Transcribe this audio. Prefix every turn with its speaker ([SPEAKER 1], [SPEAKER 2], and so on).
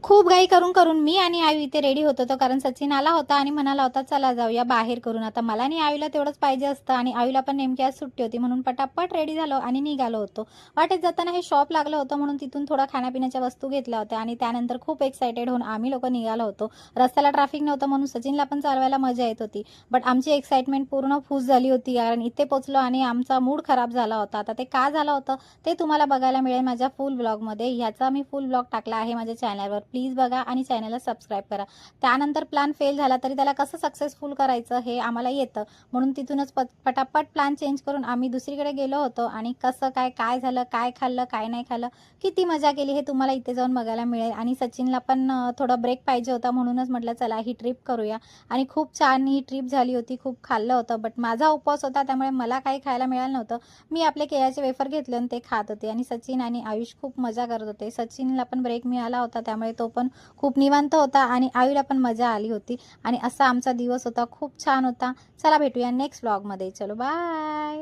[SPEAKER 1] खूप घाई करून करून मी आणि आयु इथे रेडी होत होतो, कारण सचिन आला होता आणि म्हणाला होता चला जाऊया बाहेर करून. आता मला आणि आयूला तेवढंच पाहिजे असतं आणि आयूला पण नेमकी आज सुट्टी होती, म्हणून पटापट रेडी झालो आणि निघालो होतो. वाटेत जाताना हे शॉप लागलं होतं, म्हणून तिथून थोडा खाण्यापिण्याच्या वस्तू घेतल्या होत्या आणि त्यानंतर खूप एक्सायटेड होऊन आम्ही लोक निघालो होतो. रस्त्याला ट्रॅफिक नव्हतं, म्हणून सचिनला पण चालवायला मजा येत होती. बट आमची एक्साइटमेंट पूर्ण फूस झाली होती, कारण इथे पोचलो आणि आमचा मूड खराब झाला होता. आता ते का झालं होतं ते तुम्हाला बघायला मिळेल माझ्या फुल ब्लॉगमध्ये. ह्याचा मी फुल ब्लॉग टाकला आहे माझ्या चॅनलवर, प्लीज बघा आणि चॅनलला सबस्क्राईब करा. त्यानंतर प्लॅन फेल झाला तरी त्याला कसं सक्सेसफुल करायचं हे आम्हाला येतं, म्हणून तिथूनच पटापट प्लॅन चेंज करून आम्ही दुसरीकडे गेलो होतो. आणि कसं काय काय झालं, काय खाल्लं काय नाही खाल्लं, किती मजा केली हे तुम्हाला इथे जाऊन बघायला मिळेल. आणि सचिनला पण थोडा ब्रेक पाहिजे होता, म्हणूनच म्हटलं चला ही ट्रिप करूया. आणि खूप छान ही ट्रिप झाली होती, खूप खाल्लं होतं. बट माझा उपवास होता त्यामुळे मला काही खायला मिळालं नव्हतं. मी आपले केळ्याचे वेफर घेतले आणि ते खात होते आणि सचिन आणि आयुष खूप मजा करत होते. सचिनला पण ब्रेक मिळाला होता त्यामुळे तो पण खूप निवांत होता आणि आयूला पण मजा आली होती. आणि असा आमचा दिवस होता, खूप छान होता. चला भेटूया नेक्स्ट व्लॉगमध्ये. चलो बाय.